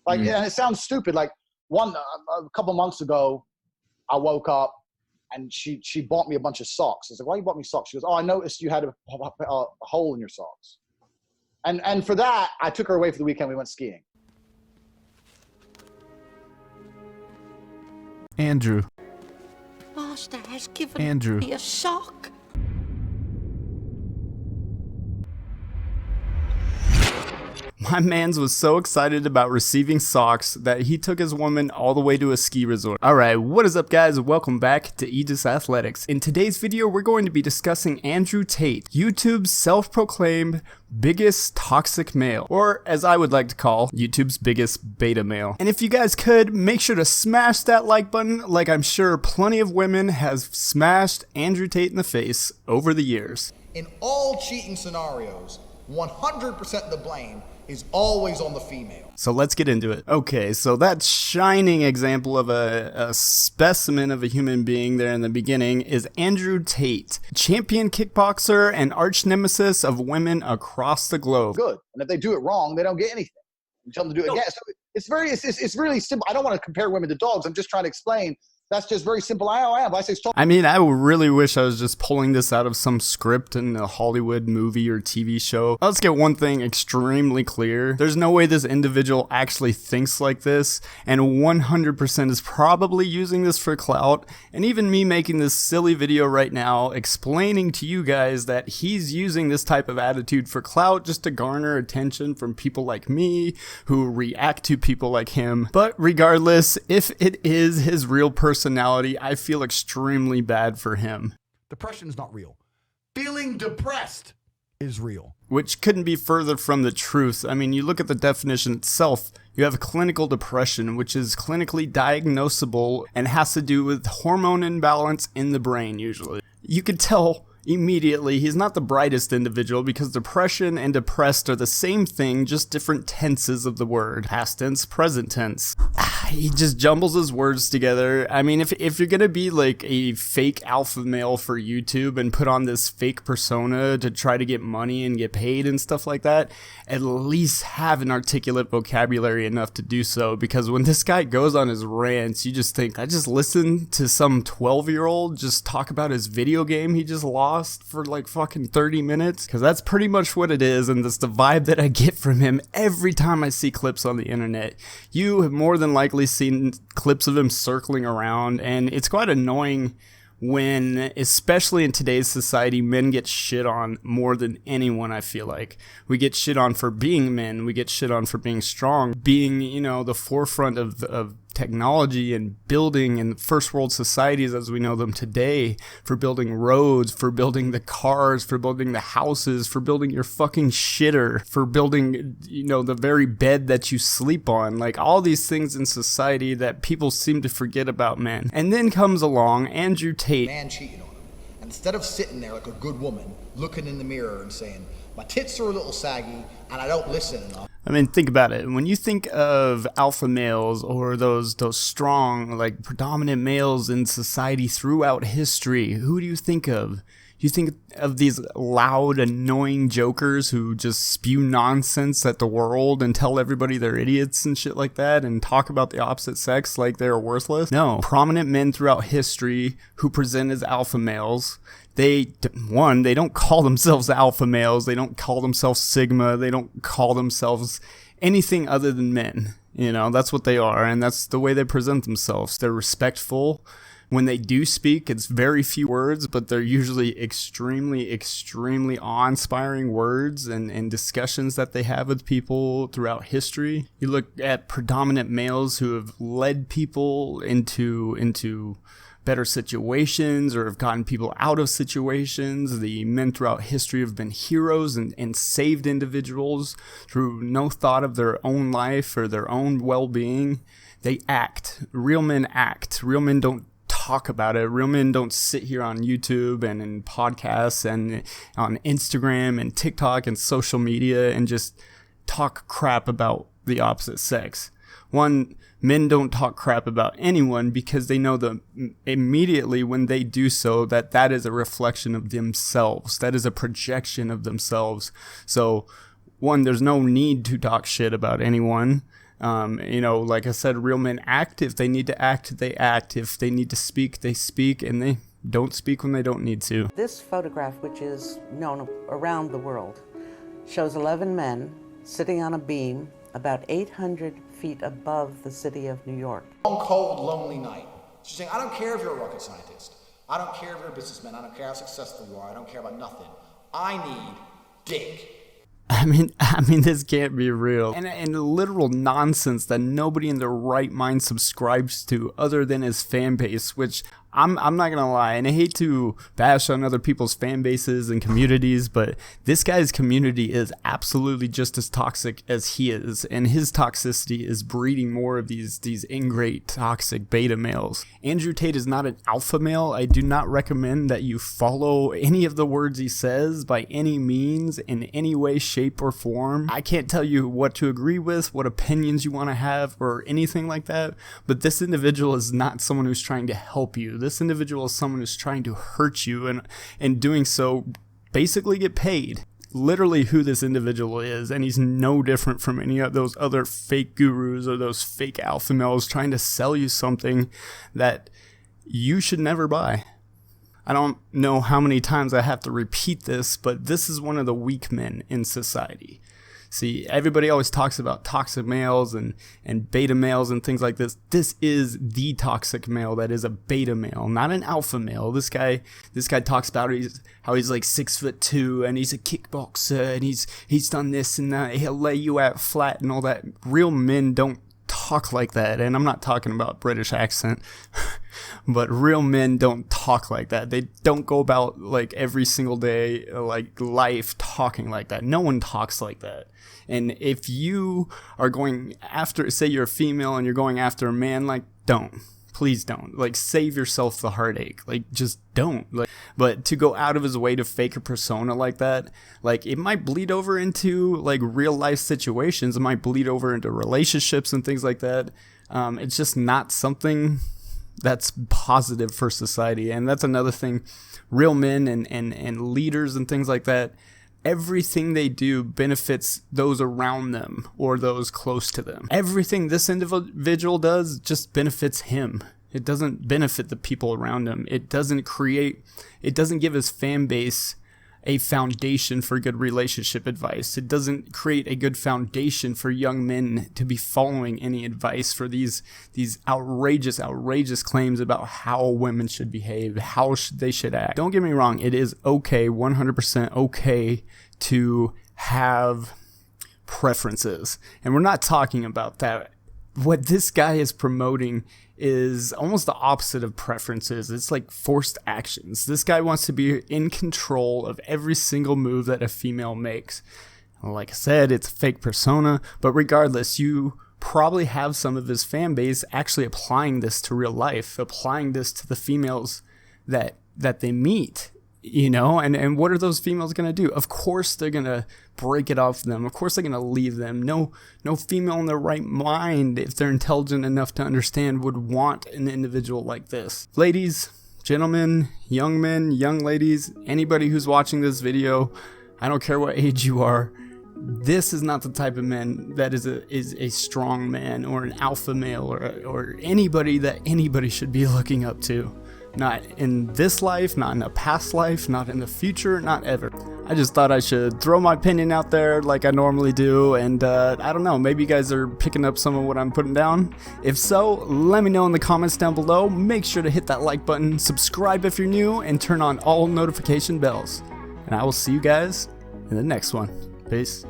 Like, and it sounds stupid. Like a couple months ago, I woke up and she bought me a bunch of socks. I was like, why you bought me socks? She goes, oh, I noticed you had a hole in your socks. And for that, I took her away for the weekend. We went skiing. Andrew. Master has given me a sock. My mans was so excited about receiving socks that he took his woman all the way to a ski resort. Alright, what is up guys? Welcome back to Aegis Athletics. In today's video, we're going to be discussing Andrew Tate, YouTube's self-proclaimed biggest toxic male, or as I would like to call, YouTube's biggest beta male. And if you guys could, make sure to smash that like button like I'm sure plenty of women has smashed Andrew Tate in the face over the years. In all cheating scenarios, 100% of the blame is always on the female. So let's get into it. Okay, so that shining example of a specimen of a human being there in the beginning is Andrew Tate, champion kickboxer and arch nemesis of women across the globe. Good. And if they do it wrong, they don't get anything. You tell them to do it again. So it's really simple. I don't want to compare women to dogs. I'm just trying to explain. That's just very simple. I mean, I really wish I was just pulling this out of some script in a Hollywood movie or TV show. Let's get one thing extremely clear. There's no way this individual actually thinks like this, and 100% is probably using this for clout. And even me making this silly video right now explaining to you guys that he's using this type of attitude for clout just to garner attention from people like me who react to people like him. But regardless, if it is his real personality, I feel extremely bad for him. Depression is not real. Feeling depressed is real. Which couldn't be further from the truth. I mean, you look at the definition itself, you have clinical depression, which is clinically diagnosable and has to do with hormone imbalance in the brain, usually. You could tell immediately he's not the brightest individual because depression and depressed are the same thing, just different tenses of the word. Past tense, present tense. He just jumbles his words together. I mean, if you're gonna be like a fake alpha male for YouTube and put on this fake persona to try to get money and get paid and stuff like that, at least have an articulate vocabulary enough to do so, because when this guy goes on his rants, you just think, I just listened to some 12-year-old just talk about his video game he just lost for like fucking 30 minutes, because that's pretty much what it is, and that's the vibe that I get from him every time I see clips on the internet. You have more than likely seen clips of him circling around, and it's quite annoying when, especially in today's society, men get shit on more than anyone. I feel like we get shit on for being men, we get shit on for being strong, being, you know, the forefront of technology and building in first world societies as we know them today, for building roads, for building the cars, for building the houses, for building your fucking shitter, for building, you know, the very bed that you sleep on, like all these things in society that people seem to forget about men. And then comes along Andrew Tate. Man cheating on him. And instead of sitting there like a good woman, looking in the mirror and saying, my tits are a little saggy and I don't listen enough. I mean, think about it. When you think of alpha males or those strong, like, predominant males in society throughout history, who do you think of? You think of these loud, annoying jokers who just spew nonsense at the world and tell everybody they're idiots and shit like that and talk about the opposite sex like they're worthless? No. Prominent men throughout history who present as alpha males, they don't call themselves alpha males, they don't call themselves sigma, they don't call themselves anything other than men. You know, that's what they are, and that's the way they present themselves. They're respectful. When they do speak, it's very few words, but they're usually extremely, extremely awe-inspiring words and discussions that they have with people throughout history. You look at predominant males who have led people into better situations or have gotten people out of situations. The men throughout history have been heroes and saved individuals through no thought of their own life or their own well-being. They act. Real men act. Real men don't talk about it. Real men don't sit here on YouTube and in podcasts and on Instagram and TikTok and social media and just talk crap about the opposite sex. One, men don't talk crap about anyone because they know that immediately when they do so, that is a reflection of themselves. That is a projection of themselves. So, one, there's no need to talk shit about anyone. You know, like I said, real men act. If they need to act, they act. If they need to speak, they speak, and they don't speak when they don't need to. This photograph, which is known around the world, shows 11 men sitting on a beam about 800 feet above the city of New York. Long, cold, lonely night. She's saying, I don't care if you're a rocket scientist. I don't care if you're a businessman. I don't care how successful you are. I don't care about nothing. I need dick. I mean, this can't be real. And literal nonsense that nobody in their right mind subscribes to other than his fan base, which I'm not gonna lie, and I hate to bash on other people's fan bases and communities, but this guy's community is absolutely just as toxic as he is, and his toxicity is breeding more of these ingrate toxic beta males. Andrew Tate is not an alpha male. I do not recommend that you follow any of the words he says by any means, in any way, shape, or form. I can't tell you what to agree with, what opinions you want to have, or anything like that, but this individual is not someone who's trying to help you. This individual is someone who's trying to hurt you, and doing so basically get paid. Literally who this individual is, and he's no different from any of those other fake gurus or those fake alpha males trying to sell you something that you should never buy. I don't know how many times I have to repeat this, but this is one of the weak men in society. See, everybody always talks about toxic males and beta males and things like this. This is the toxic male that is a beta male, not an alpha male. This guy talks about how he's like 6'2" and he's a kickboxer and he's done this and that. He'll lay you out flat and all that. Real men don't talk like that, and I'm not talking about British accent, but real men don't talk like that. They don't go about like every single day, like life talking like that. No one talks like that. And if you are going after, say you're a female and you're going after a man, like, don't. Please don't. Like, save yourself the heartache. Like, just don't. Like, but to go out of his way to fake a persona like that, like, it might bleed over into like real life situations. It might bleed over into relationships and things like that. It's just not something that's positive for society. And that's another thing. Real men and leaders and things like that, everything they do benefits those around them or those close to them. Everything this individual does just benefits him. It doesn't benefit the people around him. It doesn't give his fan base a foundation for good relationship advice. It doesn't create a good foundation for young men to be following any advice for these outrageous claims about how women should behave, how they should act. Don't get me wrong, it is okay, 100% okay to have preferences. And we're not talking about that. What this guy is promoting is almost the opposite of preferences. It's like forced actions. This guy wants to be in control of every single move that a female makes. Like I said, it's a fake persona, but regardless, you probably have some of his fan base actually applying this to real life, applying this to the females that they meet. You know, and what are those females going to do? Of course they're going to break it off them. Of course they're going to leave them. No female in their right mind, if they're intelligent enough to understand, would want an individual like this. Ladies, gentlemen, young men, young ladies, anybody who's watching this video, I don't care what age you are, this is not the type of man that is a strong man or an alpha male or anybody that anybody should be looking up to. Not in this life, not in a past life, not in the future, not ever. I just thought I should throw my opinion out there like I normally do, and I don't know, maybe you guys are picking up some of what I'm putting down. If so, let me know in the comments down below. Make sure to hit that like button, subscribe if you're new, and turn on all notification bells. And I will see you guys in the next one. Peace.